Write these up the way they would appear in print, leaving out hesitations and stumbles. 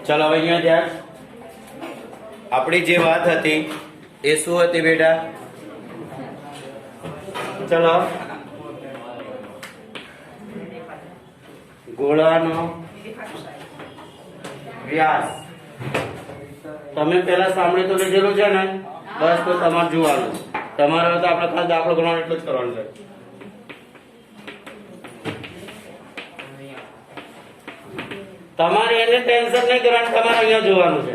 चलो હવે અહીંયા ધ્યાન આપણી જે વાત હતી એ શું હતી બેટા ચલો ગોળાનો વ્યાસ તમે પહેલા સાંભળી તો લીધેલું છે ને બસ તો તમારે જોવાનું તમારે તો આપણે ખાલી દાખલો ગણવાનો એટલું જ કરવાનું છે તમારે એને ટેન્શન નહીં કરવાનું તમારે અહીંયા જોવાનું છે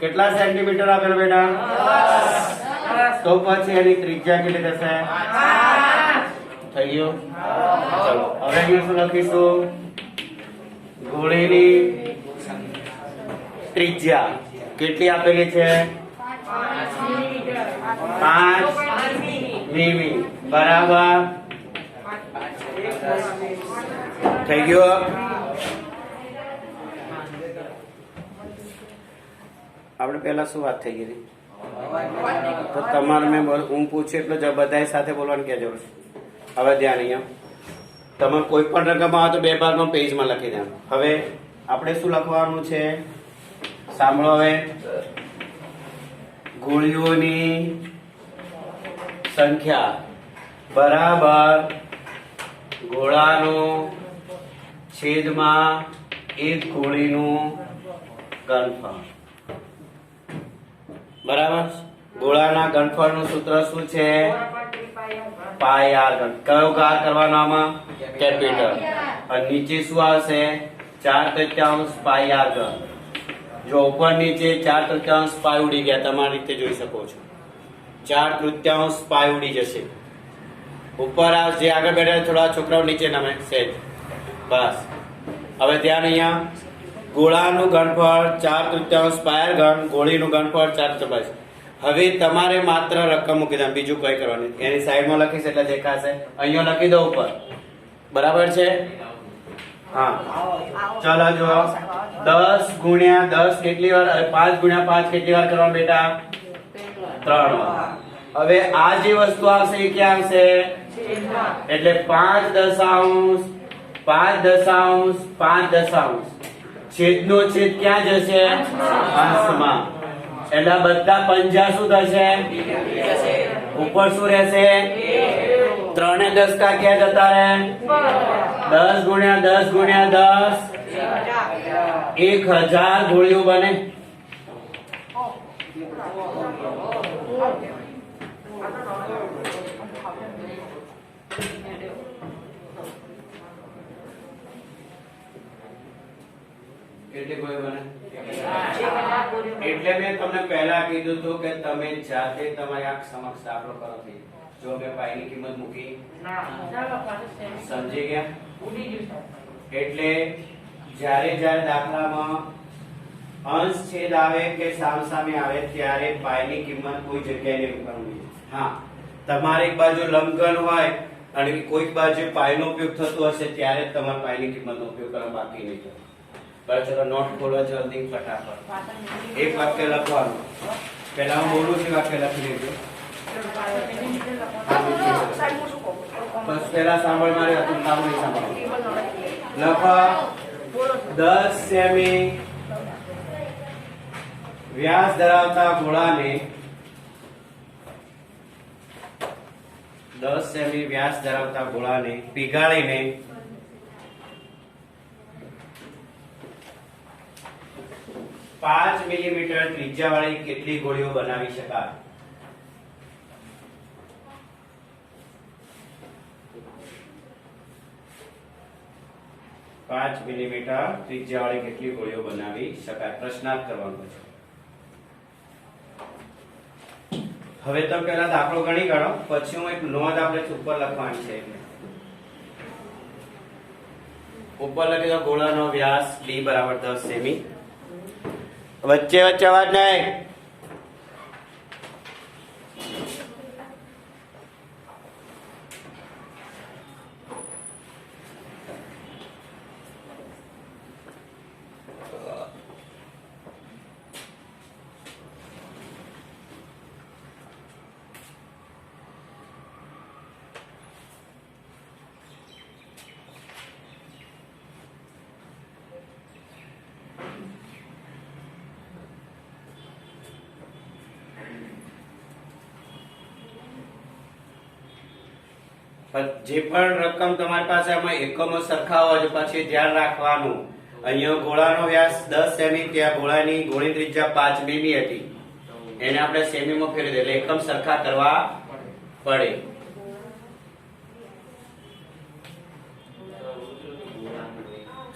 કેટલા સેન્ટીમીટર આપેલ બેટા તો પછી એની ત્રિજ્યા કેટલી થશે થઈ ગયું ચલો હવે અહીંયા શું લખીશું ગોળીની ત્રિજ્યા કેટલી આપેલી છે 5 મીમી બરાબર થઈ ગયો આપણે પહેલા શું વાત થઈ ગઈ તો તમારે મેં હું પૂછ્યું એટલે જો બધા સાથે બોલવાની ક્યાં જરૂર છે હવે ધ્યાન અહીંયા તમારે કોઈ પણ રકમ આવે તો બે ભાગમાં પેજમાં લખી દેવાનું હવે આપણે શું લખવાનું છે સાંભળો હવે ગોળીઓની સંખ્યા બરાબર ગોળાનો છેદમાં એક ગોળીનું ઘનફળ બરાબર ગોળાના ઘનફળનું સૂત્ર શું છે પાઈ આર ઘન કયો ગાર કરવાનો આમાં કેપિટલ અને નીચે શું આવશે 4/3 પાઈ આર ઘન જો ઉપર નીચે 4/3 પાઈ ઉડી ગયા તમારી રીતે જોઈ શકો છો 4/3 પાઈ ઉડી જશે ઉપર જે આગળ બેઠા થોડા છોકરાઓ નીચે નમે સેજ બસ હવે ધ્યાન અહીંયા ગોળાનું ઘનફળ 4/3 પાયર ઘન ગોળીનું ઘનફળ 4/5 હવે તમારે માત્ર રકમ મૂકી દે બીજું કઈ કરવાનું એની સાઈડમાં લખીશ એટલે દેખાશે અહીંયા લખી દો ઉપર બરાબર છે હા ચાલો જો 10 ગુણ્યા 10 કેટલી વાર 5 ગુણ્યા 5 કેટલી વાર કરવાનું બેટા 3 વાર હવે આ જે વસ્તુ આવશે એ ક્યાં આવશે એટલે 5/5/5/5 છેદનો છેદ ક્યાં જશે અંશમાં એટલે બધા પંજા શું થશે ઉપર શું રહેશે 3 ને 10 કા ક્યાં જતા રહે 10 ગુણ્યા 10 ગુણ્યા 10 1000 ગોળીઓ બને કેટલી ગોળીઓ બને એટલે મેં તમને પહેલા કીધું હતું કે તમે જાતે તમારી આંખ સમક્ષ દાખલો કરો છો જો મેં પાઈની કિંમત મૂકી સમજી ગયા એટલે જ્યારે દાખલામાં અંશ છેદ આવે કે સામસામે આવે ત્યારે પાઈની કિંમત કોઈ જગ્યાએ નહીં મૂકવાની હા તમારે એક બાજુ લંબઘન હોય અને કોઈક બાજુ પાઈનો ઉપયોગ થતો હશે ત્યારે જ તમારે પાઈની કિંમતનો ઉપયોગ કરવા બાકી નહીં થતો બરાબર ચલો નોટ ખોલો જલ્દી ફટાફટ એક વાક્ય લખવાનું પહેલા હું બોલું છું વાક્ય લખી લેજો બસ પહેલા સાંભળ મારે હતું નામ નહીં સાંભળો લખો 10 સેમી વ્યાસ ધરાવતા ગોળાને 10 સેમી વ્યાસ ધરાવતા ગોળાને પીગાળીને 5 મિલીમીટર ત્રિજ્યાવાળી કેટલી ગોળીઓ બનાવી શકાય 5 મિલીમીટર ત્રિજ્યાવાળી કેટલી ગોળીઓ બનાવી શકાય પ્રશ્નાર્થ કરવાનો છે હવે તમે પહેલા દાખલો ગણી કાઢો પછી હું એક નોંધ આપણે ઉપર લખવાની છે ઉપર લખી દો ગોળાનો વ્યાસ d બરાબર 10 સેમી વચ્ચે અવાજ નહીં જે પણ રકમ તમારી પાસે આમાં એકમો સરખા હોય તો પછી ધ્યાન રાખવાનું, અહીંયા ગોળાનો વ્યાસ 10 સેમી, ત્યાં ગોળાની ગોળી ત્રિજ્યા 5 મીમી હતી, એને આપણે સેમીમાં ફેરવી દઈએ એટલે એકમ સરખા કરવા પડે.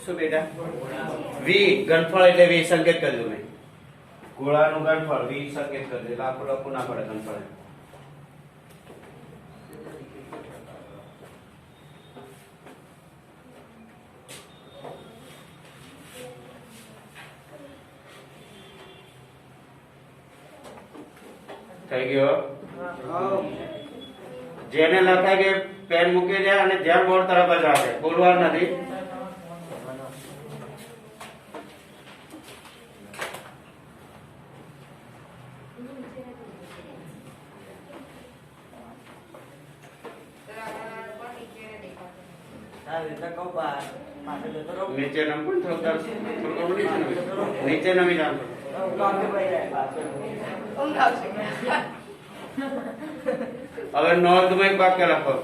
શું બેટા? વી ઘનફળ એટલે વી સંકેત કરજો મેં. ગોળાનું ઘનફળ વી સંકેત કરજો એટલે આપણે લખવું ના પડે ઘનફળ. થઈ ગયો? જેને લખાય કે પેન મૂકી દે અને ધ્યાન બોર્ડ તરફ જ રાખે, બોલવાનું નથી. નીચે નમ પણ થોડું નીચે નમી જાવ. હવે નોંધમાં એક વાક્ય લખો.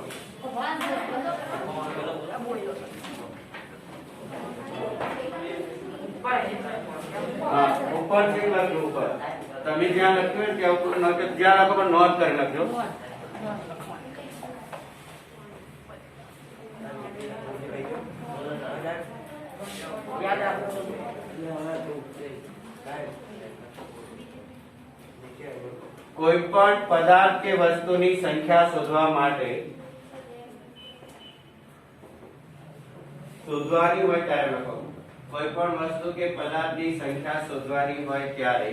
હા, ઉપરથી લખજો. ઉપર તમે જ્યાં લખ્યું ને ત્યાં ઉપર નોંધ, જ્યાં લખો પણ નોંધ કરી લખજો. કોઈ પણ પદાર્થ કે વસ્તુની સંખ્યા શોધવા માટે શોધવાની હોય ત્યારે લખો. કોઈ પણ વસ્તુ કે પદાર્થની સંખ્યા શોધવાની હોય ત્યારે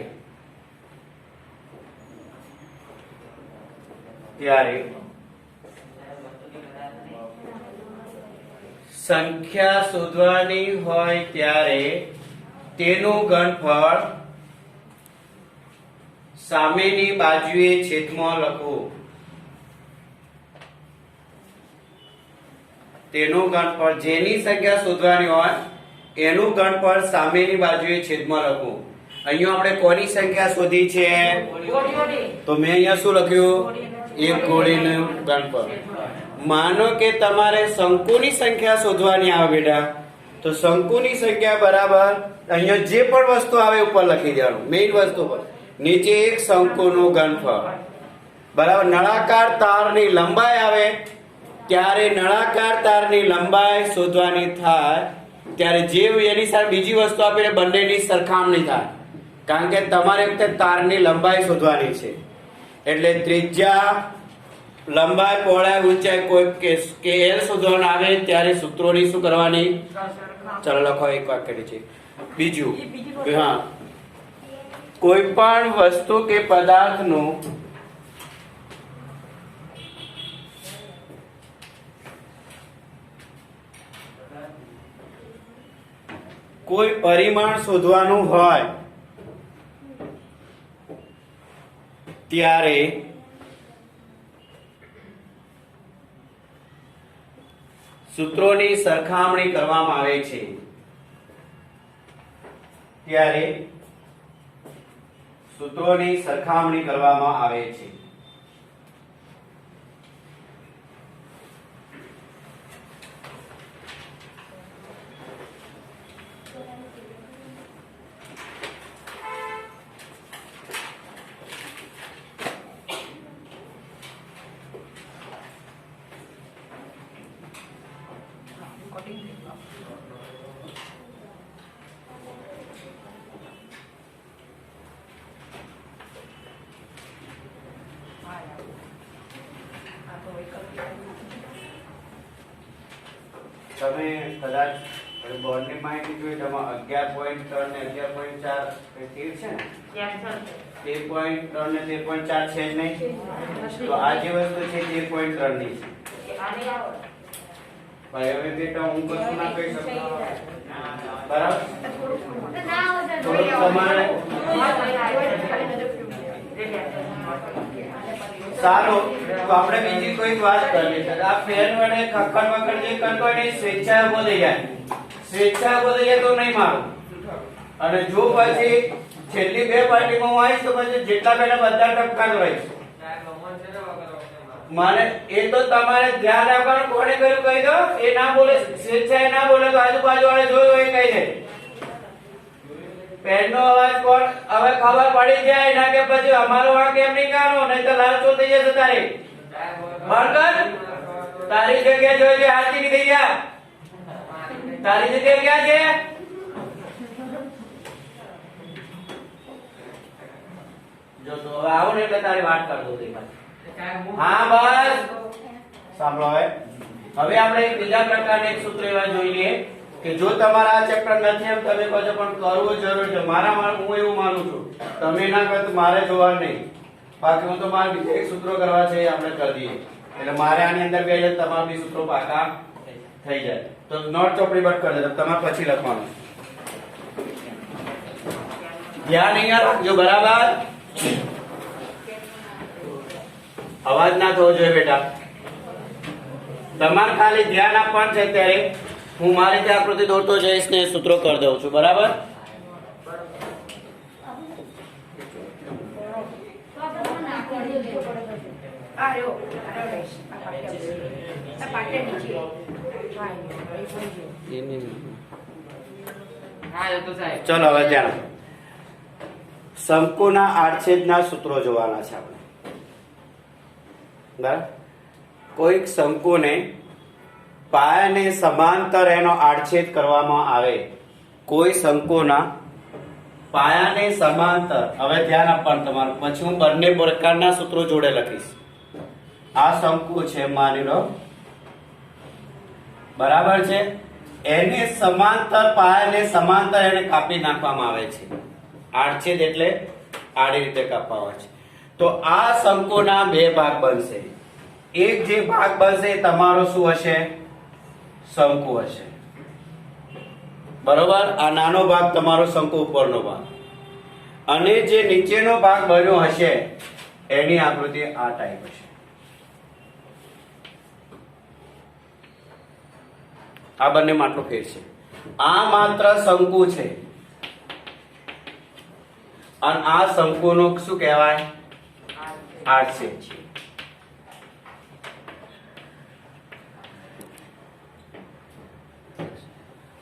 સંખ્યા શોધવાની હોય ત્યારે તેનું ઘનફળ સામેની બાજુએ છેદમાં લખવું. તેનું ઘનફળ, જેની સંખ્યા શોધવાની હોય એનું ઘનફળ સામેની બાજુએ છેદમાં લખવું. અહીંયા આપણે કોની સંખ્યા શોધી છે? તો મેં અહીંયા શું લખ્યું? એક ગોળીનું ઘનફળ. માનો કે તમારે શંકુની સંખ્યા શોધવાની આવે બેટા, તો શંકુની સંખ્યા બરાબર અહીંયા જે પણ વસ્તુ આવે ઉપર લખી દેવાનું, મેઇન વસ્તુ પર. નીચે એક શંકુનું ઘનફળ બરાબર. નળાકાર તારની લંબાઈ આવે ત્યારે નળાકાર તારની લંબાઈ શોધવાની થાય ત્યારે જે એની સાથે બીજી વસ્તુ આપે બંનેની સરખામણી થાય, કારણ કે તમારે વખતે તારની લંબાઈ શોધવાની છે. એટલે ત્રિજ્યા, લંબાઈ, પહોળાઈ, ઊંચાઈ કોઈ કે એલ શોધવાનું આવે ત્યારે સૂત્રોની શું કરવાની? ચાલો લખો એક વાક્ય છે. બીજું, હા, કોઈ પણ વસ્તુ કે પદાર્થનું કોઈ પરિમાણ શોધવાનું હોય ત્યારે સૂત્રોની સરખામણી કરવામાં આવે છે. ત્યારે સૂત્રોની સરખામણી કરવામાં આવે છે. તમે કદાચ બોર્ડની માહિતી જોઈ, તેમાં 11.3 ને 11.4 તીર છે ને, 13.3 ને 13.4 છે જ નહીં, તો આ જે વસ્તુ છે 13.3 ની છે. ભાઈ હવે બેટા હું કશું ના કહી શકું, બરાબર? થોડુંક તમારે સારું. તો આપણે બીજી કોઈ વાત કરીએ છે. આ ફેર વડે ખખડ વખડ જે કરતો હોય એ સ્વેચ્છાએ ઉભો થઈ જાય. સ્વેચ્છાએ ઉભો થઈ જાય તો નહીં મારું. અને જો પછી છેલ્લી બે પાર્ટીમાં હું આવીશ તો પછી જેટલા બેટા બધા ટપકા જ રહીશ. મને એ તો તમારે ધ્યાન રાખવાનું, કોને કર્યું કહી દો, એ ના બોલે સ્વેચ્છાએ ના બોલે તો આજુબાજુ વાળે જોયું એ કહી દે. પેન નો અવાજ કોણ હવે ખબર પડી જાય ના કે પછી અમારો વાંક એમ નહીં કાનો, નહીં તો લાલચો થઈ જશે તારી. બરકત તારી જગ્યા જોઈ લે, હાથી ની થઈ ગયા. તારી જગ્યા ક્યાં છે? જો તો હવે આવો ને એટલે તારી વાત કરતો થઈ. હા બસ સાંભળો. હવે આપણે એક બીજા પ્રકારનું એક સૂત્ર એવા જોઈ લઈએ કે જો તમારા આ ચેપ્ટર નથી એમ તમે કહો છો પણ કરવું જરૂર છે. હું એવું માનું છું, તમે ના કહો તો મારે જોવા નહીં. બાકી હું તો મારે બીજા એક સૂત્રો કરવા છે આપણે કરી દઈએ એટલે મારે આની અંદર બે તમારા બી સૂત્રો પાકા થઈ જાય. તો નોટ ચોપડી બટ કરી દે, તમારે પછી લખવાનું. ધ્યાન અહીંયા રાખજો બરાબર. અવાજ ના થવો જોઈએ બેટા. તમારે ખાલી ધ્યાન આપવાનું છે. ત્યારે હું મારી રીતે આકૃતિ દોરતો જઈશ ને સૂત્રો કરી દઉં છું બરાબર. ચલો હવે ધ્યાન. શંકુના આડછેદના સૂત્રો જોવાના છે આપણે બરાબર. કોઈક શંકુને પાયાને સમાંતર એનો આડછેદ કરવામાં આવે. કોઈ શંકુના પાયાને સમાંતર. હવે ધ્યાન આપવાનું તમારું. પછી હું બંને પ્રકારના સૂત્રો જોડે લખીશ. આ શંકુ છે માની લો બરાબર છે. એને સમાંતર પાયાને સમાંતર એને કાપી નાખવામાં આવે છે. આડછેદ એટલે આડી રીતે કાપવા છે. તો આ શંકુના બે ભાગ બનશે. એક જે ભાગ બનશે એ તમારો શું હશે? શંકુ હશે બરોબર. આ નાનો ભાગ તમારો શંકુ ઉપરનો ભાગ, અને જે નીચેનો ભાગ બન્યો હશે એની આકૃતિ આ ટાઈપ હશે. આ બંને માટલો ફેર છે. આ માત્ર શંકુ છે અને આ શંકુનું શું કહેવાય? આડછેદ છે.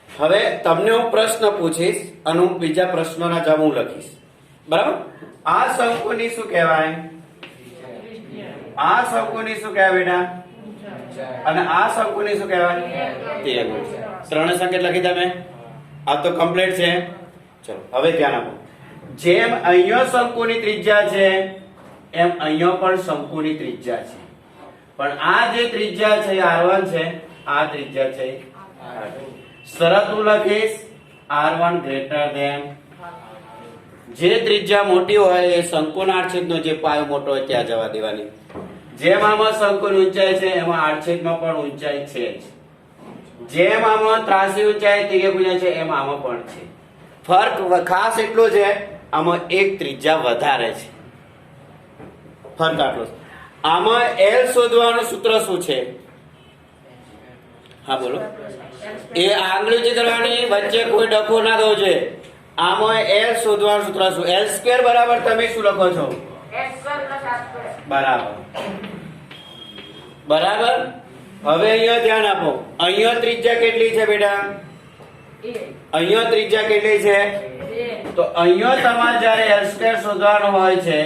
હવે તમને હું પ્રશ્ન પૂછીશ અને હું બીજા પ્રશ્નોના જવાબ હું લખીશ બરાબર. આ શંકુની શું કહેવાય? આ શંકુની શું કહેવાય બેટા? અને આ શંકુની શું કહેવાય? ત્રણે સંકેત લખી તમે. આ તો કમ્પ્લીટ છે. ચલો હવે ધ્યાન આપો. જેમ અહીંયા શંકુની ત્રિજ્યા છે એમ અહીંયા પણ શંકુની ત્રિજ્યા છે. પણ આ જે ત્રિજ્યા છે r1 છે, આ ત્રિજ્યા છે r2. શરત હું લખીશ r1 ગ્રેટર ધેન. જે ત્રિજ્યા મોટી હોય એ શંકુના આડછેદનો જે પાયો મોટો હોય ત્યાં જવા દેવાની. જેમ આમાં શંકુની ઊંચાઈ છે એમાં આડછેદમાં પણ ઊંચાઈ છે જ. જેમ આમાં ત્રાસી ઊંચાઈ તિર્યક છે એમ આમાં પણ છે. ફરક ખાસ એટલો છે, આમાં એક ત્રિજ્યા વધારે છે. ફરક આટલો. આમાં L શોધવાનું સૂત્ર શું છે? હા બોલો. એ આંગળી કરવાની, વચ્ચે કોઈ ડખો ના થવો જોઈએ. આમાં L શોધવાનું સૂત્ર શું? L² બરાબર તમે શું લખો છો? બરાબર બરાબર. હવે અહીંયા ધ્યાન આપો. અહીંયા ત્રિજ્યા કેટલી છે બેટા? અહીંયા ત્રિજ્યા કેટલી છે? તો અહીંયા તમારે જ્યારે L² શોધવાનું હોય છે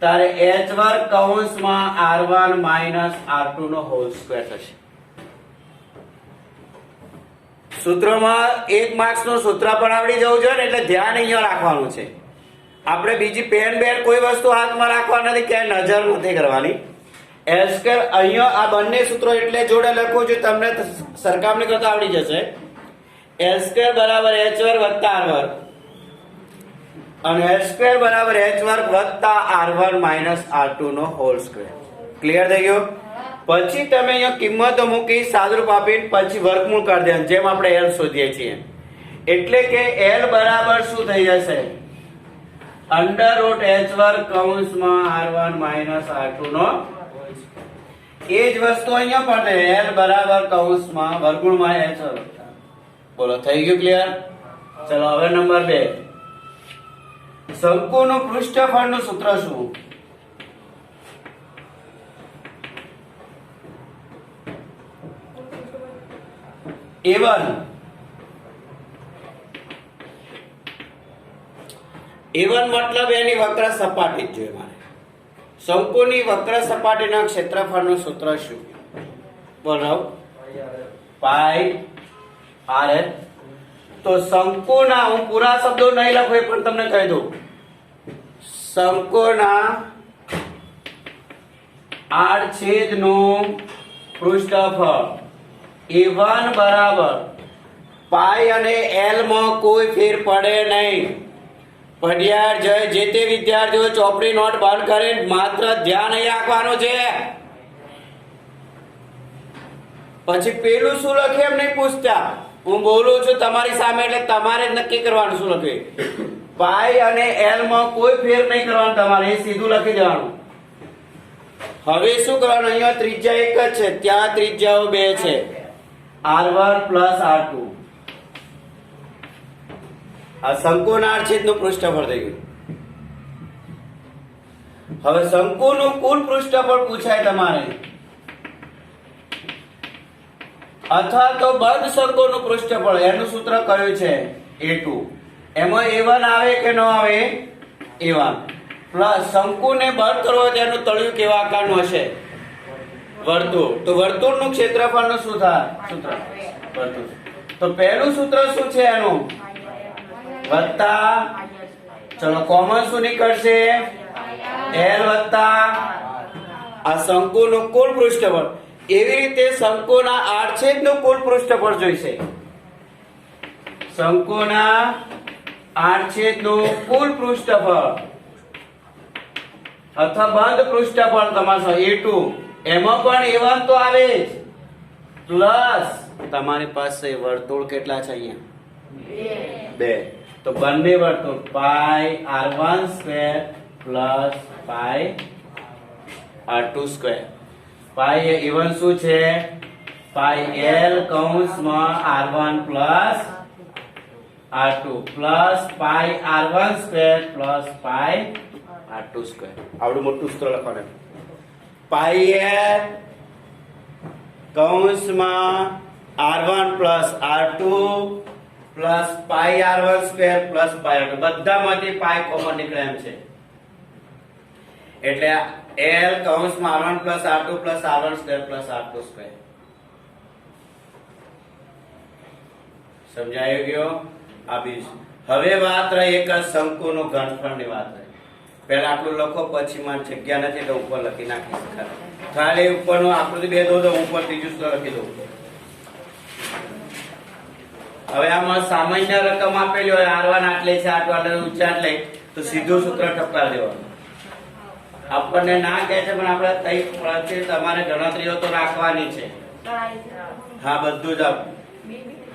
ત્યારે h² કૌંસમાં r1 r2 નો હોલ સ્ક્વેર થશે. સૂત્રમાં 1 માર્ક્સ નું સૂત્ર પણ આવડી જવું જોઈએ ને, એટલે ધ્યાન અહીંયા રાખવાનું છે. આપણે બીજી પેન બેન કોઈ વસ્તુ હાથમાં રાખવા નથી, ક્યાંય નજર નથી કરવાની. L² અહીંયા આ બંને સૂત્રો એટલે જોડે લખવું જોઈએ, તમને સરખામણી કરતા આવડી જશે. L² બરાબર h² વત્તા r2 અને h² બરાબર h² વત્તા r1 r2 નો હોલ સ્ક્વેર. ક્લિયર થઈ ગયું? પછી તમે અહીંયા કિંમતો મૂકી સાદરૂપ આપીને પછી વર્ગમૂળ કરી દેવાનું, જેમ આપણે L શોધીએ છીએ. એટલે કે L બરાબર શું થઈ જશે? √h² કૌંસમાં r1 r2 નો. એ જ વસ્તુ અહીંયા પણ L બરાબર કૌંસમાં વર્ગમૂળમાં h². બોલો થઈ ગયું ક્લિયર? ચલો હવે નંબર 2. શંકુનું પૃષ્ઠફળનું સૂત્ર શું? A1 મતલબ એની વક્ર સપાટી જ જોઈએ મારે. શંકુની વક્ર સપાટીના ક્ષેત્રફળનું સૂત્ર શું? બોલો. પાઈ RL. તો શંકુના, હું પૂરા શબ્દો નહીં લખું એ પણ તમને કહી દઉં. શંકુના આડછેદનું પૃષ્ઠફળ A1 બરાબર પાઈ અને L માં કોઈ ફેર પડે નહીં. પઢિયાર જે તે વિદ્યાર્થીઓ ચોપડી નોટ બંધ કરીને માત્ર ધ્યાન અહીં રાખવાનું છે. પછી પેલું શું લખે એમ નહીં પૂછતા. હું બોલું છું તમારી સામે એટલે તમારે જ નક્કી કરવાનું શું લખે. પાઈ અને L માં કોઈ ફેર નહીં કરવાનું, તમારે એ સીધું લખી દેવાનું. હવે શું કરવાનું? અહીંયા ત્રિજ્યા એક જ છે, ત્યાં ત્રિજ્યાઓ બે છે, R1 પ્લસ R2. આ શંકુના આડછેદનું પૃષ્ઠફળ થઈ ગયું. હવે શંકુનું કુલ પૃષ્ઠફળ પૂછાય તમારે, અથવા તો બંધ શંકુનું પૃષ્ઠફળ. એનું સૂત્ર કયું છે? A2. એમાં A1 આવે કે ન આવે? A1 પ્લસ શંકુને બંધ કરવો હોય તેનું તળિયું કેવા આકારનું હશે? વર્તુળ. તો વર્તુળનું ક્ષેત્રફળનું શું થાય? સૂત્ર વર્તુળ. તો પહેલું સૂત્ર શું છે એનું? વત્તા, ચલો કોમન શું નીકળશે? L વત્તા આ શંકુનું કુલ પૃષ્ઠફળ. એવી રીતે શંકુના આડછેદનું કુલ પૃષ્ઠફળ જોઈશે. શંકુના આડછેદનું કુલ પૃષ્ઠફળ અથવા બંધ પૃષ્ઠફળ તમારે A2. એમાં પણ A1 તો આવે જ, પ્લસ તમારી પાસે વર્તુળ કેટલા છે અહીંયા? બે. તો બંને વર્તુળ pi R1 square plus pi R2 square. Pi A1 શું છે? પાઈ L કૌંસમાં R1 plus R2 plus pi R1 square plus pi R2 square. આવડું મોટું સૂત્ર લખવાનું. પાઈ L કૌંસમાં R1 plus R2 plus pi R1 square plus pi R2. બધામાંથી પાઈ common નીકળે એમ છે. એટલે L કૌંસમાં R1 plus R2 plus R1 square plus R2 square. સમજાઈ ગયો? આ બીજ. હવે વાત રહી એક શંકુનું ઘનફળની વાત રહી. પહેલા આટલું લખો, પછી માં જગ્યા નથી તો ઉપર લખી નાખીશ. ખાલી ઉપરનું આકૃતિ બે દો તો ઉપર ત્રીજું સૂત્ર લખી દઉં. હવે આમાં સામાન્ય રકમ આપેલી હોય, R1 આટલે છે, R2 આટલે, ઊંચા આટલે, તો સીધું સૂત્ર ટપકા દેવાનું. આપણને ના કહે છે પણ આપણે કઈ તમારે ગણતરીઓ તો રાખવાની છે. હા બધું જ.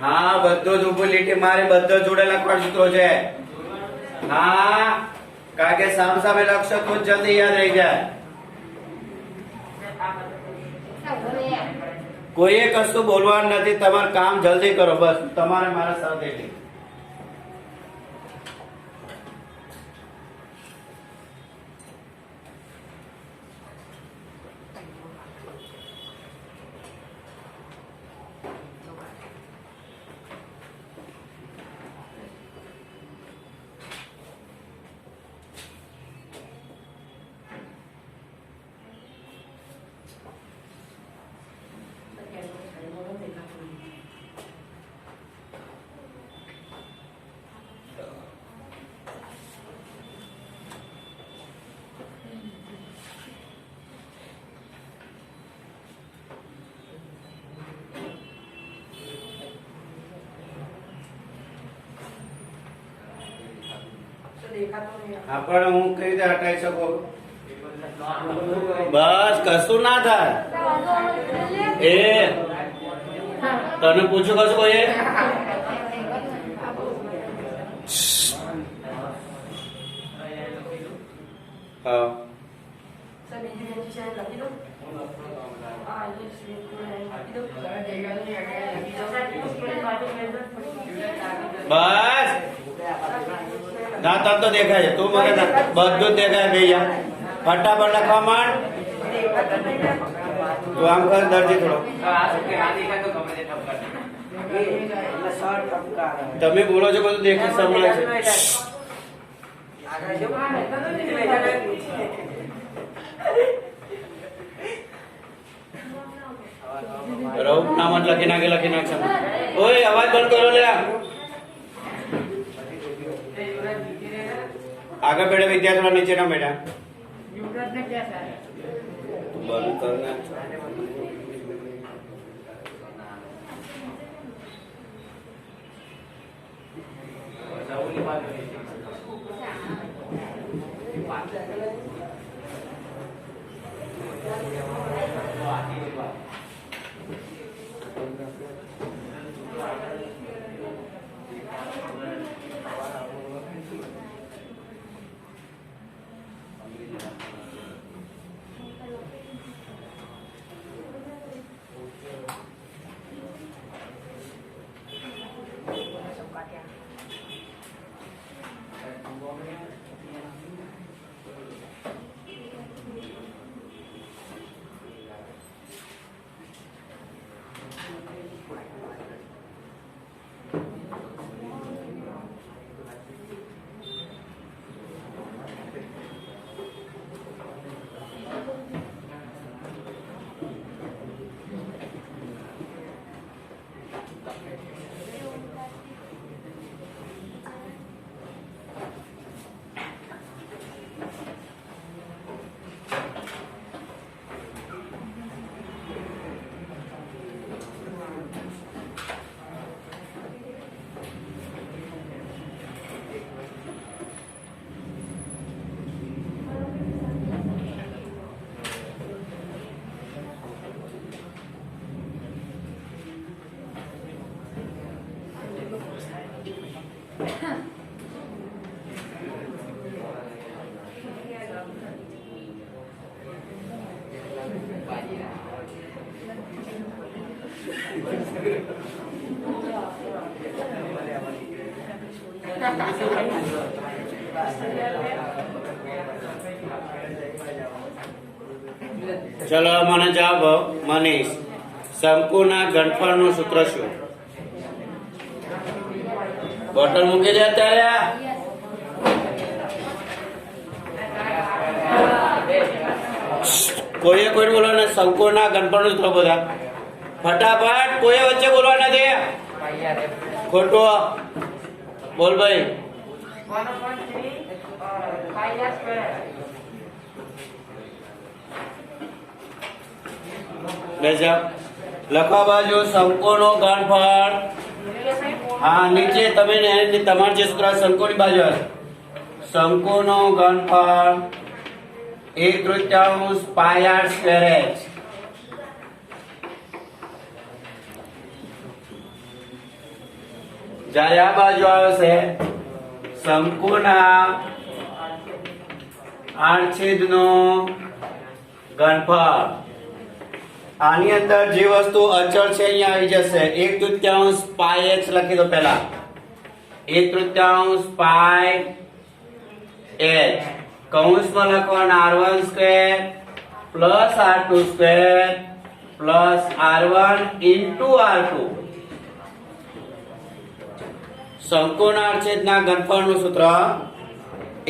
હા બધું જ ઊભી લીટી મારે બધું જોડે લખવાનું સૂત્રો છે. હા કારણ કે સામ સામે લખશો તો જલ્દી યાદ રહી જાય. કોઈએ કશું બોલવાનું નથી, તમારું કામ જલ્દી કરો, બસ તમારે મારા સાથે. હા પણ હું કઈ રીતે હટાવી શકું? બસ કશું ના થાય. એ તને પૂછ્યું કશું કોઈ? હા બસ ના તમ તો દેખાય છે. તું મને બધું દેખાય ભૈયા. ફટાફટ લખવા માંડ. તું આમ કર દરજી થોડો. તમે બોલો છો બધું દેખે સંભળાય છે. રવ નામ જ લખી નાખશે. ઓય અવાજ બંધ કરો લે. આગળ બેઠા વિદ્યાર્થીઓ નીચે ના બેઠા બંધ કરને. ચલો મને જવાબ મનીષ. શંકુના ઘનફળનું સૂત્ર શું? બોટલ મૂકી દે અત્યારે. કોઈએ કોઈ બોલો ને શંકુના ઘનફળનું સૂત્ર બધા ફટાફટ. કોઈએ વચ્ચે બોલવા નથી. ખોટું બોલ ભાઈ. લખવા બાજુ શંકુનો ઘનફળ. હા નીચે તમે તમારે જે સૂત્ર શંકુની બાજુ શંકુનો ઘનફળ 1/3 પાઈ આર સ્ક્વેર h. જ્યારે આ બાજુ આવશે શંકુના આડછેદનો ઘનફળ. આની અંદર જે વસ્તુ અચળ છે અહીંયા આવી જશે 1/3 પાઈ h લખી દો. પહેલા 1/3 પાઈ h કૌંસમાં લખવાના r1 square plus r2 square plus r1 into r2. શંકુના આડછેદના ઘનફળનું સૂત્ર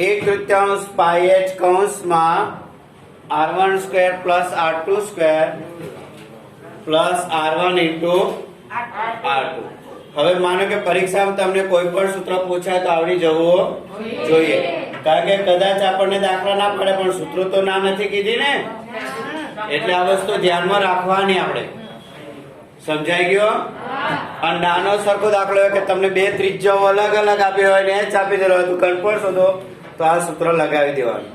1/3 પાઈ h કૌંસમાં r1 square plus r2 square plus r1 into r2. હવે માનો કે પરીક્ષામાં તમને કોઈ પણ સૂત્ર પૂછાય તો આવડી જવું જોઈએ, કારણ કે કદાચ આપણને દાખલા ના પડે પણ સૂત્રો તો ના નથી કીધી ને, એટલે આ વસ્તુ ધ્યાનમાં રાખવાની આપણે. સમજાઈ ગયો? અને નાનો સરખો દાખલો હોય કે તમને બે ત્રિજ્યાઓ અલગ અલગ આપી હોય ને h આપી દેલો હોય તો કન્ફર્મ શોધો તો આ સૂત્ર લગાવી દેવાનું.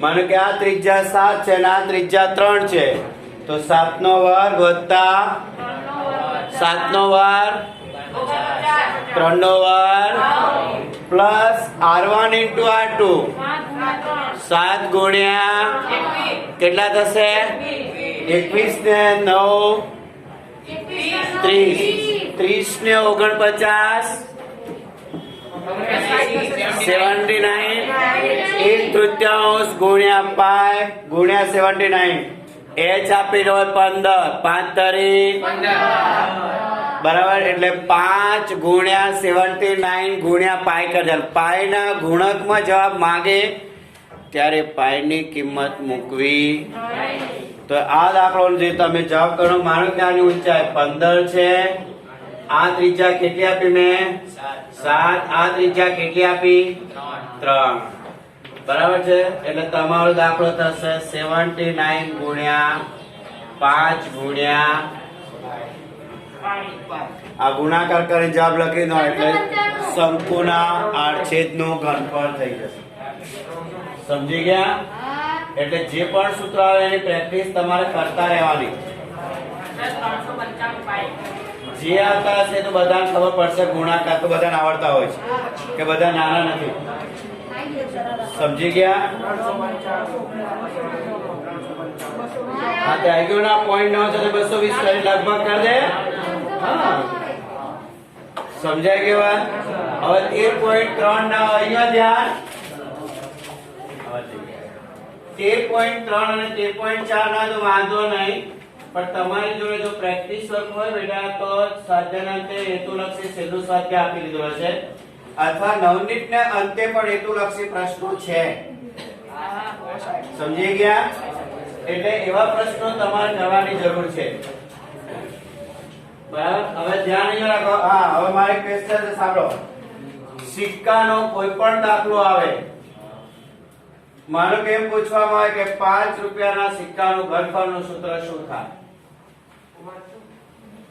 માનો કે આ ત્રિજ્યા 7 છે અને આ ત્રિજ્યા 3 છે તો 7 નો વર્ગ વત્તા 7 નો વર્ગ 3 નો વર્ગ પ્લસ r1 ઇન્ટુ r2 7 ગુણ્યા કેટલા થશે 21 ને 9 30 30 ને 49 79 1/3 ગુણ્યા પાઈ ગુણ્યા 79 h આપી દો 15 5 તારી 15 બરાબર, એટલે 5 ગુણ્યા 79 ગુણ્યા પાઈ કરજો. પાઈના ગુણકમાં જવાબ માંગે ત્યારે પાઈની કિંમત મૂકવી. તો આ દાખલો જે તમે જવાબ કરો, માનો કે આની ઊંચાઈ 15 છે, આ ત્રિજ્યા કેટલી આપી મેં? 7. આ ત્રિજ્યા કેટલી આપી? 3. બરાબર છે. એટલે તમારો દાખલો થશે 79 ગુણ્યા 5 ગુણ્યા આ ગુણાકાર કરીને જવાબ લખી દો એટલે શંકુના આડછેદનું ઘનફળ થઈ જશે. સમજી ગયા? એટલે જે પણ સૂત્ર આવે એની પ્રેક્ટિસ તમારે કરતા રહેવાની. જે આવતા હશે તો બધાને ખબર પડશે. ગુણાકાર તો બધાને આવડતા હોય છે કે બધા નાના નથી. સમજી ગયા? હા, તે આવી ગયો ના પોઈન્ટ નો છે 220 કરી લગભગ કરી દે. હા, સમજાઈ ગયું? હવે 13.3 ના અહીંયા ધ્યાન. 13.3 અને 13.4 ના તો વાંધો નહીં, પણ તમારી જોડે જો પ્રેક્ટિસ વર્ક હોય બેટા તો સ્વાધ્યાયના અંતે હેતુલક્ષી સહેલું સ્વાધ્યાય આપી દીધો હશે, અથવા નવનીત ને અંતે પણ હેતુલક્ષી પ્રશ્નો છે. સમજી ગયા? એટલે એવા પ્રશ્નો તમારે કરવાની જરૂર છે. બરાબર, હવે ધ્યાન અહીંયા રાખો. હા, હવે મારે ક્વેશ્ચન છે, સાંભળો. સિક્કાનો કોઈ પણ દાખલો આવે, માનો કે એમ પૂછવામાં આવે કે 5 રૂપિયાના સિક્કાનું ઘનફળનું સૂત્ર શું થાય?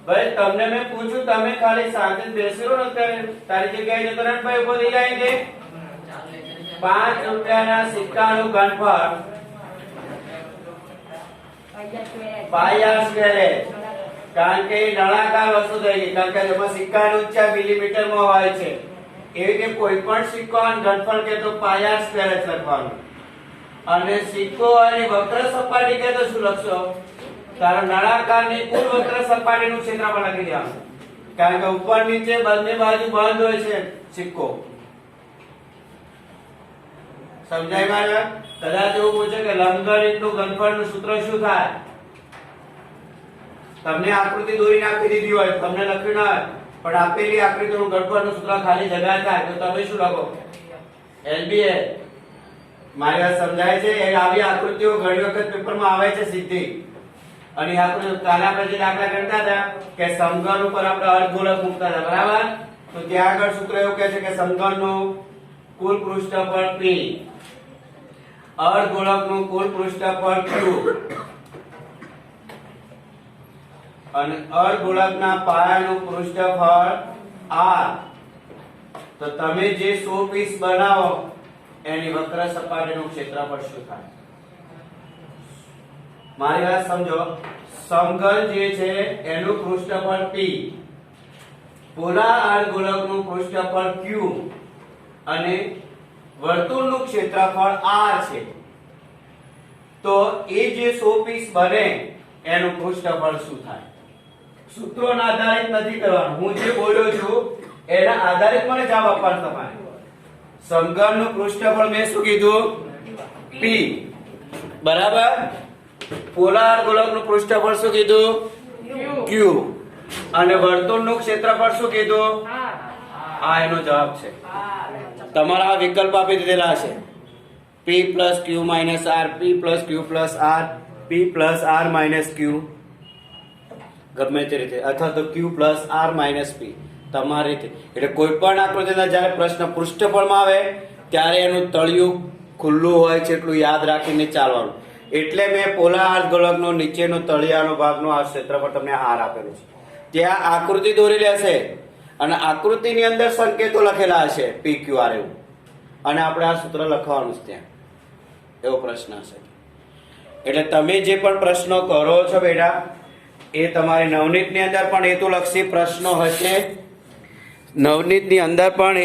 ભાઈ તમને મેં પૂછ્યું, તમે ખાલી શાંતિ બેસી રહો ને, તારી જગ્યાએ જતો રહે ભાઈ, ઉભો થઈ જાય કે 5 રૂપિયાના સિક્કાનું ઘનફળ પાઈ આર સ્ક્વેર. કારણ કે નળાકાર વસ્તુ થઈ ગઈ, કારણ કે એમાં સિક્કાની ઊંચાઈ મિલીમીટરમાં હોય છે. એવી કે કોઈ પણ સિક્કો ઘનફળ કે તો પાઈ આર સ્ક્વેર જ લખવાનું. અને સિક્કો અને વક્ર સપાટી કે તો શું લખશો? તારો નળાકારની કુલ વક્ર સપાટીનું ક્ષેત્રફળ લખી દેવાનું. કારણ કે ઉપર નીચે બંને બાજુ બંધ હોય છે સિક્કો. સમજાય મારે? કદાચ એવું પૂછે કે લંબગણિતનું ઘનફળનું સૂત્ર શું થાય? તમને આકૃતિ દોરીને આપી દીધી હોય, તમને લખ્યું ના હોય, પણ આપેલી આકૃતિનું ઘનફળનું સૂત્ર ખાલી જગ્યા થાય તો તમે શું લખો? LBL. મારી વાત સમજાય છે? એ આવી આકૃતિઓ ઘણી વખત પેપરમાં આવે છે સીધી. અને આકૃતિ કાલે આપણે જે દાખલા કરતા હતા કે સમઘન ઉપર આપણે અર્ધગોળક મૂકતા હતા, બરાબર? તો ત્યાં આગળ સૂત્ર એવું કહે છે કે સમઘનનું કુલ પૃષ્ઠફળ P, અર્ધગોળકનું કુલ પૃષ્ઠફળ Q અને અર્ધગોળકના પાયાનું પૃષ્ઠફળ R. તો તમે જે 100 પીસ બનાવો એની વક્ર સપાટીનું ક્ષેત્રફળ શું થાય? મારી વાત સમજો. સમઘન જે છે એનું પૃષ્ઠફળ P, પૂરા અર્ધગોળકનું પૃષ્ઠફળ Q અને વર્તુળનું ક્ષેત્રફળ R છે. તો એ જે 100 પીસ બને એનું પૃષ્ઠફળ શું થાય? સૂત્રોના આધારિત નથી કરવાનું. હું જે બોલ્યો છું એના આધારિત મને જવાબ આપવાનો તમારે. સમઘનનું પૃષ્ઠફળ મેં શું કીધું? P. બરાબર. પોલાર ગોળકનું પૃષ્ઠફળ શું કીધું? Q. અને વર્તુળનું ક્ષેત્રફળ શું કીધું? આ એનો જવાબ છે. તમારા વિકલ્પ આપી દીધેલા છે. P + Q - R, P + Q + R, P + R - Q, ગમે તે રીતે, અથવા તો Q + R - P, તમારી રીતે. એટલે કોઈ પણ આકૃતિના જ્યારે પ્રશ્ન પૃષ્ઠફળમાં આવે ત્યારે એનું તળિયું ખુલ્લું હોય છે એટલું યાદ રાખીને ચાલવાનું. એટલે મેં પોલાર અર્ધગોળકનો નીચેનો તળિયાનો ભાગનો આ ક્ષેત્રફળ તમને R આપેલું છે. ત્યાં આકૃતિ દોરેલી હશે અને આકૃતિની અંદર સંકેતો લખેલા હશે P, Q, R એવું, અને આપણે આ સૂત્ર લખવાનું છે ત્યાં. એવો પ્રશ્ન હશે. એટલે તમે જે પણ પ્રશ્નો કરો છો બેટા એ તમારી નવનીતની અંદર પણ હેતુલક્ષી પ્રશ્નો હશે. નવનીતની અંદર પણ